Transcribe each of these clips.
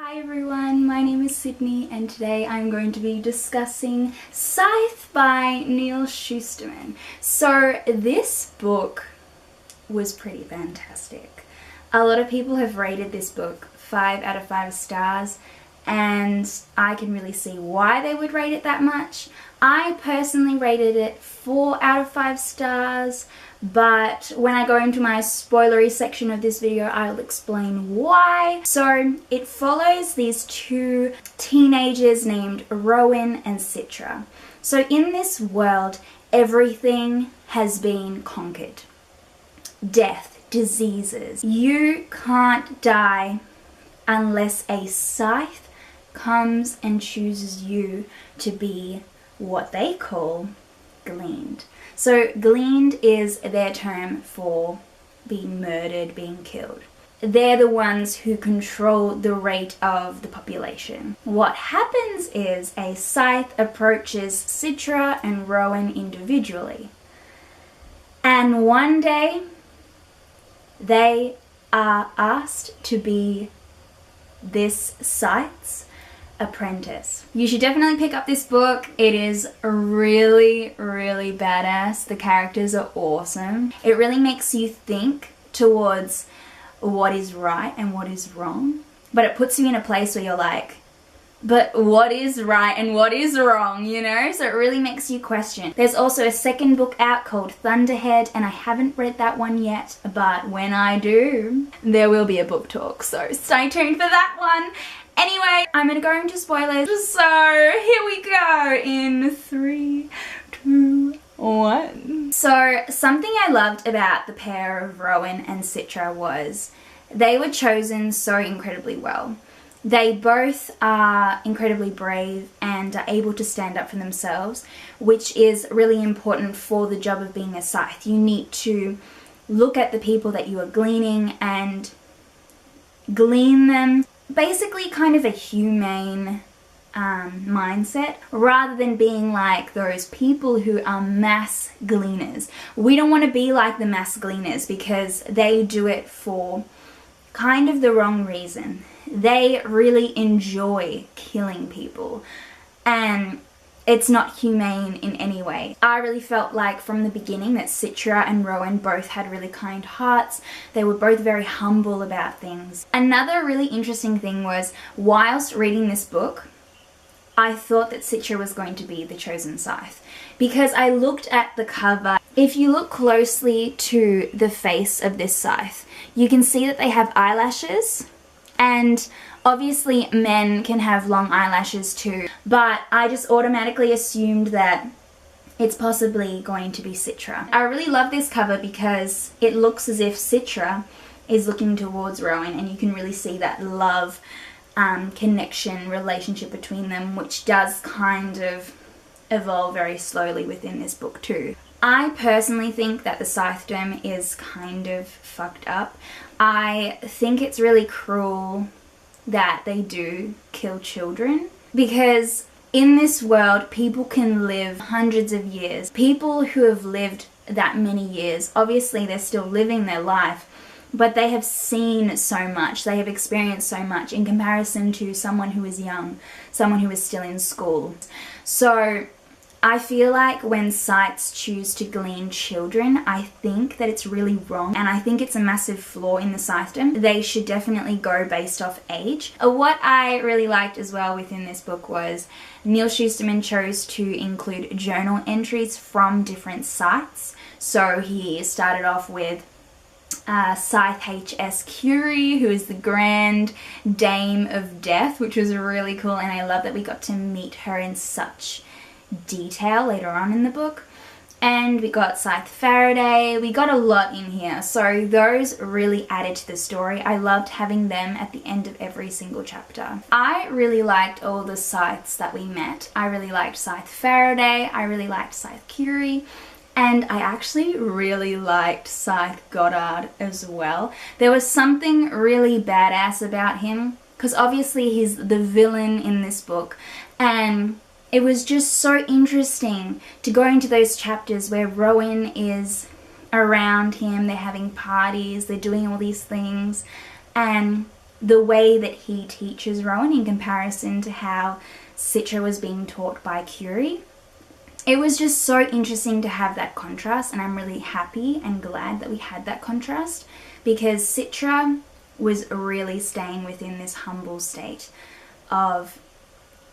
Hi everyone, my name is Sydney and today I'm going to be discussing Scythe by Neal Shusterman. So this book was pretty fantastic. A lot of people have rated this book 5 out of 5 stars and I can really see why they would rate it that much. I personally rated it 4 out of 5 stars, but when I go into my spoilery section of this video, I'll explain why. So it follows these two teenagers named Rowan and Citra. So in this world, everything has been conquered. Death, diseases. You can't die unless a scythe comes and chooses you to be what they call gleaned. So gleaned is their term for being murdered, being killed. They're the ones who control the rate of the population. What happens is a scythe approaches Citra and Rowan individually. And one day they are asked to be this scythe's apprentice. You should definitely pick up this book. It is really badass. The characters are awesome. It really makes you think towards what is right and what is wrong, but it puts you in a place where you're like, but what is right and what is wrong, you know? So it really makes you question. There's also a second book out called Thunderhead, and I haven't read that one yet, but when I do, there will be a book talk, so stay tuned for that one. Anyway, I'm gonna go into spoilers, so here we go in 3, 2, 1. So something I loved about the pair of Rowan and Citra was they were chosen so incredibly well. They both are incredibly brave and are able to stand up for themselves, which is really important for the job of being a scythe. You need to look at the people that you are gleaning and glean them. Basically kind of a humane mindset, rather than being like those people who are mass gleaners. We don't want to be like the mass gleaners because they do it for kind of the wrong reason. They really enjoy killing people and it's not humane in any way. I really felt like from the beginning that Citra and Rowan both had really kind hearts. They were both very humble about things. Another really interesting thing was, whilst reading this book, I thought that Citra was going to be the chosen scythe because I looked at the cover. If you look closely to the face of this scythe, you can see that they have eyelashes, and obviously men can have long eyelashes too, but I just automatically assumed that it's possibly going to be Citra. I really love this cover because it looks as if Citra is looking towards Rowan, and you can really see that love, connection, relationship between them, which does kind of evolve very slowly within this book too. I personally think that the scythedom is kind of fucked up. I think it's really cruel that they do kill children, because in this world people can live hundreds of years. People who have lived that many years, obviously they're still living their life, but they have seen so much, they have experienced so much in comparison to someone who is young, someone who is still in school. So I feel like when scythes choose to glean children, I think that it's really wrong, and I think it's a massive flaw in the scythedom. They should definitely go based off age. What I really liked as well within this book was Neal Shusterman chose to include journal entries from different scythes. So he started off with Scythe H.S. Curie, who is the Grand Dame of Death, which was really cool, and I love that we got to meet her in such detail later on in the book. And we got Scythe Faraday. We got a lot in here, so those really added to the story. I loved having them at the end of every single chapter. I really liked all the scythes that we met. I really liked Scythe Faraday, I really liked Scythe Curie, and I actually really liked Scythe Goddard as well. There was something really badass about him, because obviously he's the villain in this book, and it was just so interesting to go into those chapters where Rowan is around him, they're having parties, they're doing all these things, and the way that he teaches Rowan in comparison to how Citra was being taught by Curie. It was just so interesting to have that contrast, and I'm really happy and glad that we had that contrast, because Citra was really staying within this humble state of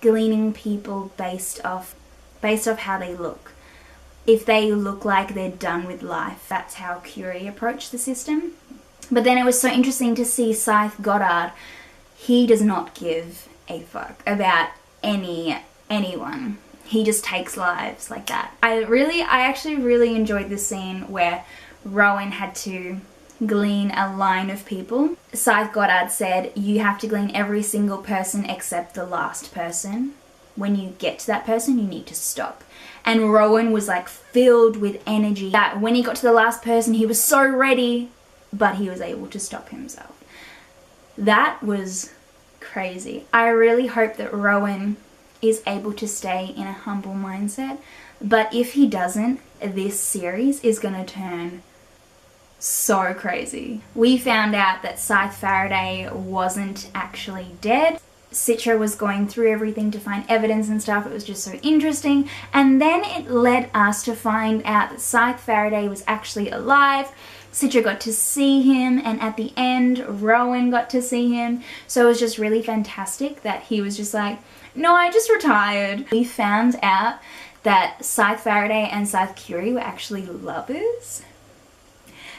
gleaning people based off how they look. If they look like they're done with life, that's how Curie approached the system. But then it was so interesting to see Scythe Goddard. He does not give a fuck about anyone. He just takes lives like that. I actually really enjoyed this scene where Rowan had to glean a line of people. Scythe Goddard said, you have to glean every single person except the last person. When you get to that person, you need to stop. And Rowan was like filled with energy that when he got to the last person, he was so ready, but he was able to stop himself. That was crazy. I really hope that Rowan is able to stay in a humble mindset, but if he doesn't, this series is going to turn so crazy. We found out that Scythe Faraday wasn't actually dead. Citra was going through everything to find evidence and stuff. It was just so interesting. And then it led us to find out that Scythe Faraday was actually alive. Citra got to see him, and at the end, Rowan got to see him. So it was just really fantastic that he was just like, no, I just retired. We found out that Scythe Faraday and Scythe Curie were actually lovers.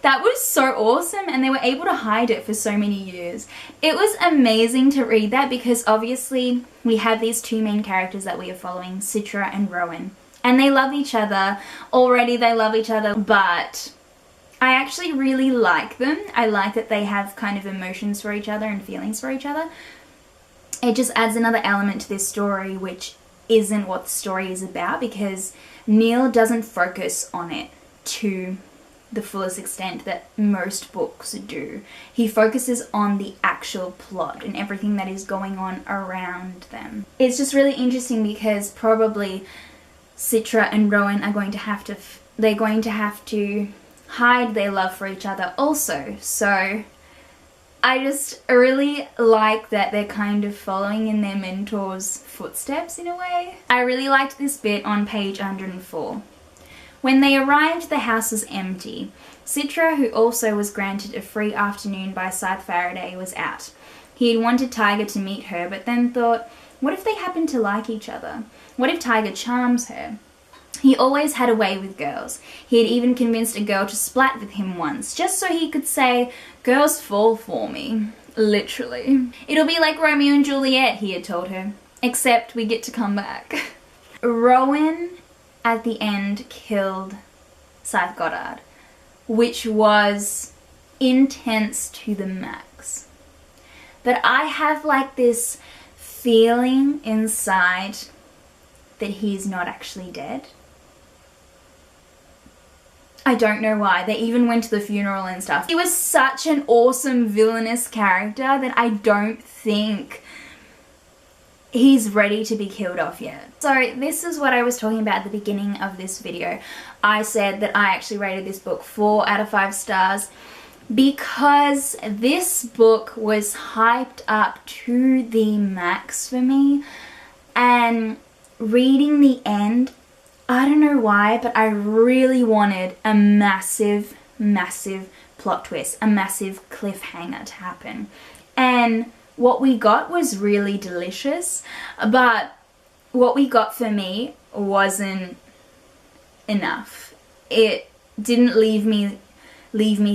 That was so awesome, and they were able to hide it for so many years. It was amazing to read that, because obviously we have these two main characters that we are following, Citra and Rowan. And they love each other. Already they love each other, but I actually really like them. I like that they have kind of emotions for each other and feelings for each other. It just adds another element to this story, which isn't what the story is about, because Neal doesn't focus on it to the fullest extent that most books do. He focuses on the actual plot and everything that is going on around them. It's just really interesting because probably Citra and Rowan are going to have to hide their love for each other also. So I just really like that they're kind of following in their mentor's footsteps in a way. I really liked this bit on page 104. When they arrived, the house was empty. Citra, who also was granted a free afternoon by Scythe Faraday, was out. He had wanted Tiger to meet her, but then thought, what if they happen to like each other? What if Tiger charms her? He always had a way with girls. He had even convinced a girl to splat with him once, just so he could say, girls fall for me. Literally. It'll be like Romeo and Juliet, he had told her. Except we get to come back. Rowan at the end killed Scythe Goddard, which was intense to the max. But I have like this feeling inside that he's not actually dead. I don't know why. They even went to the funeral and stuff. He was such an awesome villainous character that I don't think he's ready to be killed off yet. So this is what I was talking about at the beginning of this video. I said that I actually rated this book 4 out of 5 stars because this book was hyped up to the max for me, and reading the end, I don't know why, but I really wanted a massive, massive plot twist, a massive cliffhanger to happen. And what we got was really delicious, but what we got for me wasn't enough. It didn't leave me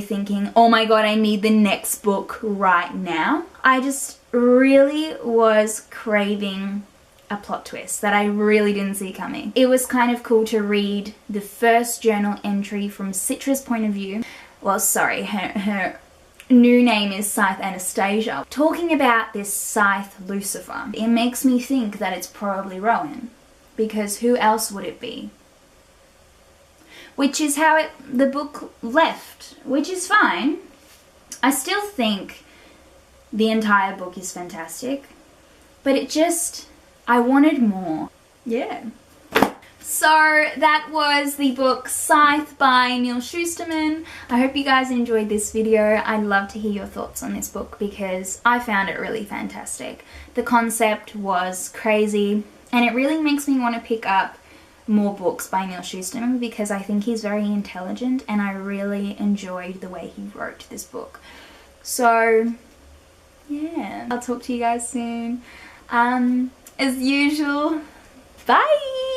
thinking, oh my god, I need the next book right now. I just really was craving a plot twist that I really didn't see coming. It was kind of cool to read the first journal entry from Citra's point of view. Well, sorry, her new name is Scythe Anastasia, talking about this Scythe Lucifer. It makes me think that it's probably Rowan, because who else would it be? Which is how the book left, which is fine. I still think the entire book is fantastic, but I wanted more. Yeah. So that was the book Scythe by Neal Shusterman. I hope you guys enjoyed this video. I'd love to hear your thoughts on this book because I found it really fantastic. The concept was crazy and it really makes me want to pick up more books by Neal Shusterman because I think he's very intelligent and I really enjoyed the way he wrote this book. So yeah, I'll talk to you guys soon. As usual, bye!